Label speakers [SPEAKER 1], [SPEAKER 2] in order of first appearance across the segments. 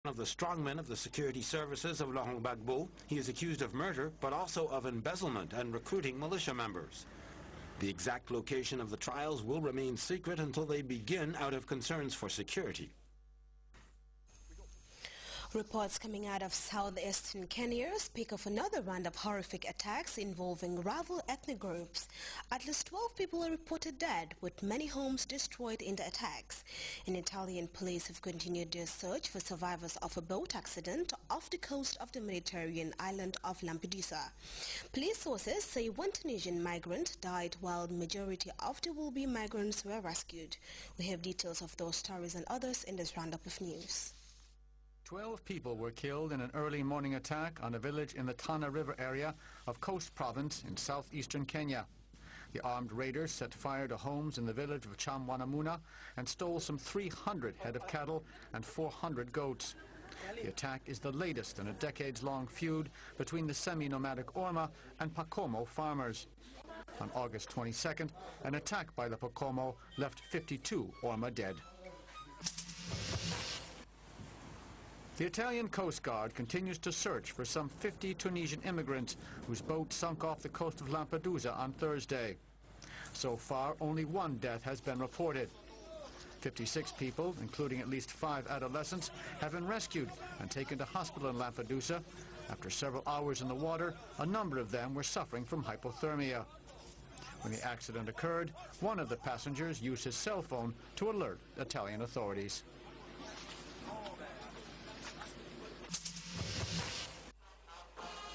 [SPEAKER 1] One of the strongmen of the security services of Laurent Gbagbo. He is accused of murder, but also of embezzlement and recruiting militia members. The exact location of the trials will remain secret until they begin out of concerns for security.
[SPEAKER 2] Reports coming out of southeastern Kenya speak of another round of horrific attacks involving rival ethnic groups. At least 12 people are reported dead, with many homes destroyed in the attacks. And Italian police have continued their search for survivors of a boat accident off the coast of the Mediterranean island of Lampedusa. Police sources say one Tunisian migrant died while the majority of the will-be migrants were rescued. We have details of those stories and others in this roundup of news.
[SPEAKER 3] 12 people were killed in an early morning attack on a village in the Tana River area of Coast Province in southeastern Kenya. The armed raiders set fire to homes in the village of Chamwanamuna and stole some 300 head of cattle and 400 goats. The attack is the latest in a decades-long feud between the semi-nomadic Orma and Pakomo farmers. On August 22nd, an attack by the Pakomo left 52 Orma dead. The Italian Coast Guard continues to search for some 50 Tunisian immigrants whose boat sunk off the coast of Lampedusa on Thursday. So far, only one death has been reported. 56 people, including at least 5 adolescents, have been rescued and taken to hospital in Lampedusa. After several hours in the water, a number of them were suffering from hypothermia. When the accident occurred, one of the passengers used his cell phone to alert Italian authorities.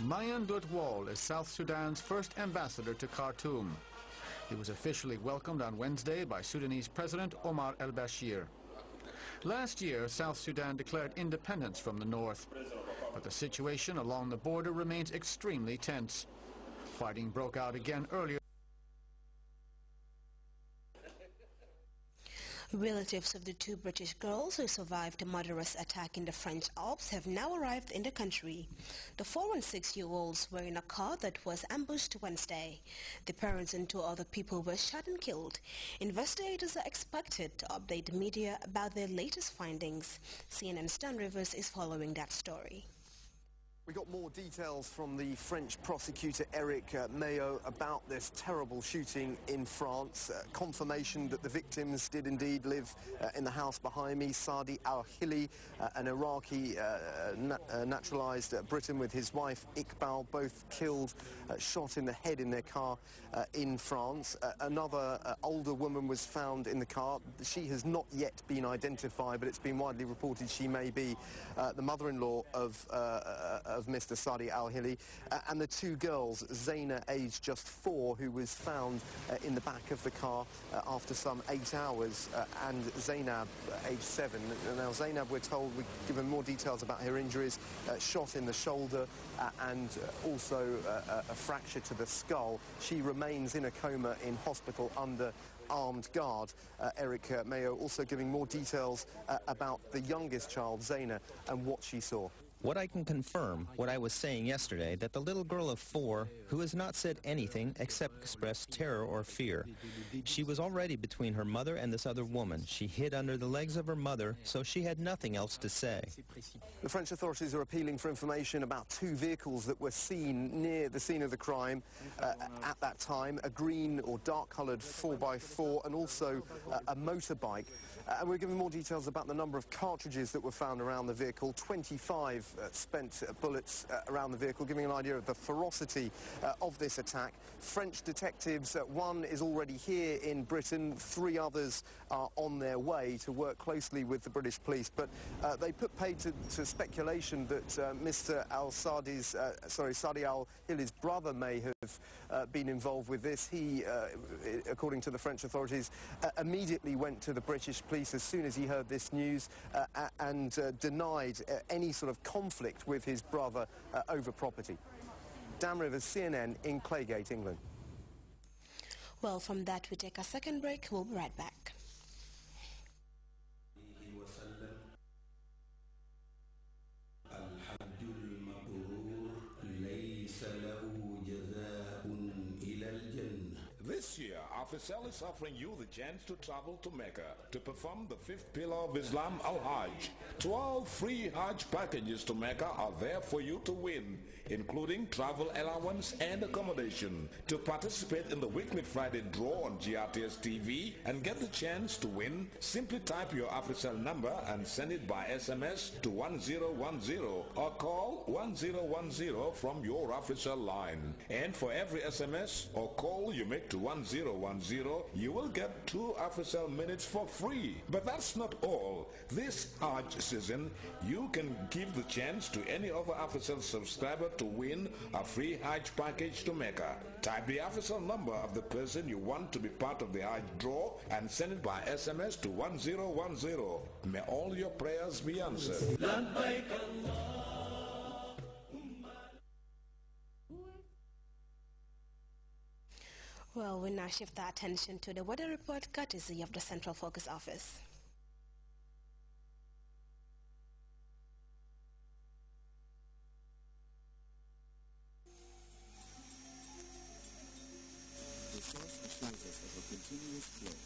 [SPEAKER 3] Mayan Dutwal is South Sudan's first ambassador to Khartoum. He was officially welcomed on Wednesday by Sudanese President Omar al-Bashir. Last year, South Sudan declared independence from the north, but the situation along the border remains extremely tense. Fighting broke out again earlier.
[SPEAKER 2] Relatives of the 2 British girls who survived a murderous attack in the French Alps have now arrived in the country. The 4- and 6-year-olds were in a car that was ambushed Wednesday. The parents and 2 other people were shot and killed. Investigators are expected to update the media about their latest findings. CNN's Dan Rivers is following that story.
[SPEAKER 4] We got more details from the French prosecutor Eric Mayo about this terrible shooting in France. Confirmation that the victims did indeed live in the house behind me. Saadi al-Hili, an Iraqi naturalized Briton, with his wife Iqbal, both killed, shot in the head in their car in France. Another older woman was found in the car. She has not yet been identified, but it's been widely reported she may be the mother-in-law of Mr. Saadi al-Hili, and the 2 girls, Zaina, aged just 4, who was found in the back of the car after some 8 hours, and Zainab, aged 7. Now, Zainab, we're told, we're given more details about her injuries, shot in the shoulder and also a fracture to the skull. She remains in a coma in hospital under armed guard. Eric Mayo also giving more details about the youngest child, Zaina, and what she saw.
[SPEAKER 5] What I can confirm, what I was saying yesterday, that the little girl of 4, who has not said anything except express terror or fear, she was already between her mother and this other woman. She hid under the legs of her mother, so she had nothing else to say.
[SPEAKER 4] The French authorities are appealing for information about 2 vehicles that were seen near the scene of the crime at that time, a green or dark-coloured 4x4 and also a motorbike. And we're giving more details about the number of cartridges that were found around the vehicle, 25 spent bullets around the vehicle, giving an idea of the ferocity of this attack. French detectives, 1 is already here in Britain, 3 others are on their way to work closely with the British police, but they put paid to speculation that Mr. Saadi al-Hili's brother may have been involved with this. He, according to the French authorities, immediately went to the British police as soon as he heard this news and denied any sort of conflict with his brother over property. Dan Rivers, CNN in Claygate, England.
[SPEAKER 2] Well, from that we take a second break. We'll be right back.
[SPEAKER 6] This year, our Africell is offering you the chance to travel to Mecca to perform the fifth pillar of Islam, Al-Hajj. 12 free Hajj packages to Mecca are there for you to win, including travel allowance and accommodation. To participate in the weekly Friday draw on GRTS TV and get the chance to win, simply type your Africell number and send it by SMS to 1010 or call 1010 from your Africell line. And for every SMS or call you make to 1010, you will get 2 Africell minutes for free. But that's not all. This Hajj season, you can give the chance to any other Africell subscriber to win a free Hajj package to Mecca. Type the Africell number of the person you want to be part of the Hajj draw and send it by SMS to 1010. May all your prayers be answered.
[SPEAKER 2] Well, we now shift our attention to the weather report courtesy of the Central Focus Office.
[SPEAKER 7] The source assures us of a continuous flow,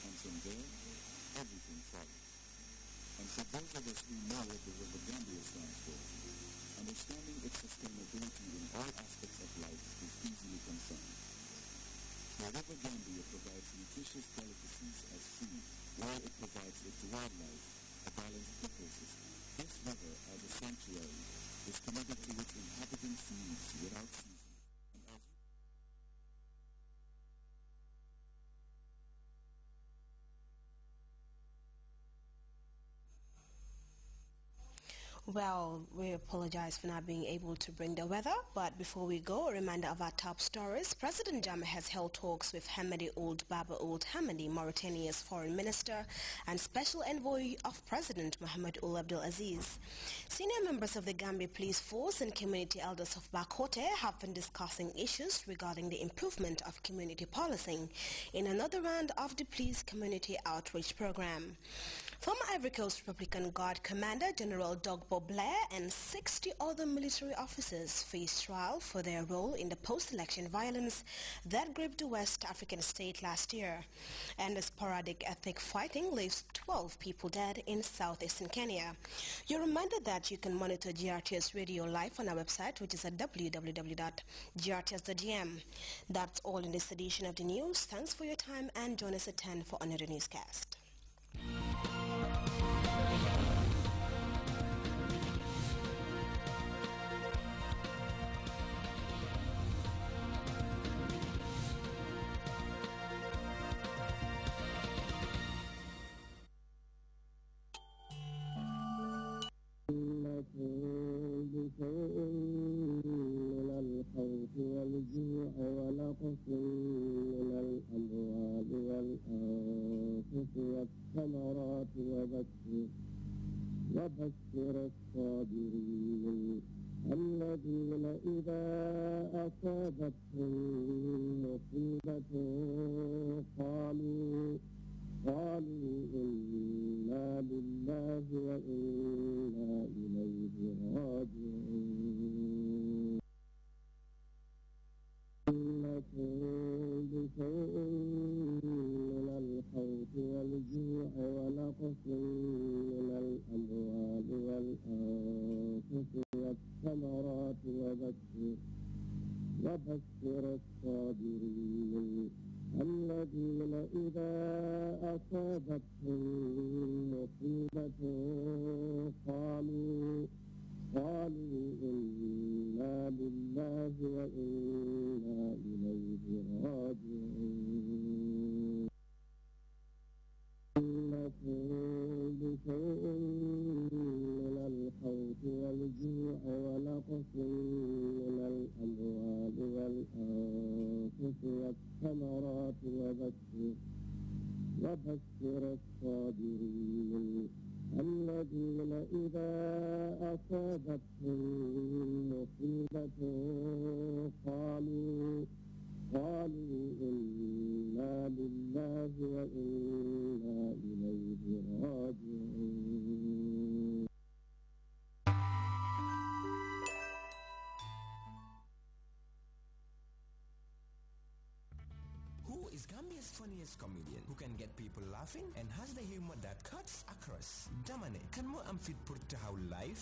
[SPEAKER 7] and from there, everything follows. And for those of us who know what the River Gambia stands for, understanding its sustainability in all aspects of life is easily confirmed. The River Gambia provides nutritious delicacies as food, while it provides its wildlife a balanced ecosystem. This river, as a sanctuary, is committed to its inhabitants' needs without ceasing.
[SPEAKER 2] Well, we apologize for not being able to bring the weather, but before we go, a reminder of our top stories. President Jammeh has held talks with Hamadi Ould Baba Ould Hamadi, Mauritania's foreign minister and special envoy of President Mohamed Ould Abdel Aziz. Senior members of the Gambia Police Force and community elders of Bakote have been discussing issues regarding the improvement of community policing in another round of the police community outreach program. Former Ivory Coast Republican Guard Commander General Dogbo Blair and 60 other military officers face trial for their role in the post-election violence that gripped the West African state last year. And the sporadic ethnic fighting leaves 12 people dead in southeastern Kenya. You're reminded that you can monitor GRTS Radio live on our website, which is at www.grts.gm. That's all in this edition of the news. Thanks for your time and join us at 10 for another newscast.
[SPEAKER 8] والجوع ونقص من الأموال والأنفس والثمرات وبشر الصابرين الذين إذا أصابتهم مصيبة قالوا إنا لله وإنا إليه راجعون إنكم بشيء من الخوف والجوع ونقص من الأموال والأنفس والثمرات وبشر الصابرين الذين إذا أصابتهم مصيبة قالوا إنا لله وإنا إليه راجعون إنكم بشيء من الخوف والجوع ونقص من الأموال والأنفس والثمرات وبشر الصابرين الذين إذا أصابتهم مصيبة قالوا إنا لله وإنا إليه راجعون
[SPEAKER 9] Who is Gambia funniest comedian who can get people laughing and has the humor that cuts across. Damane, kan mo am fit pour taxaw live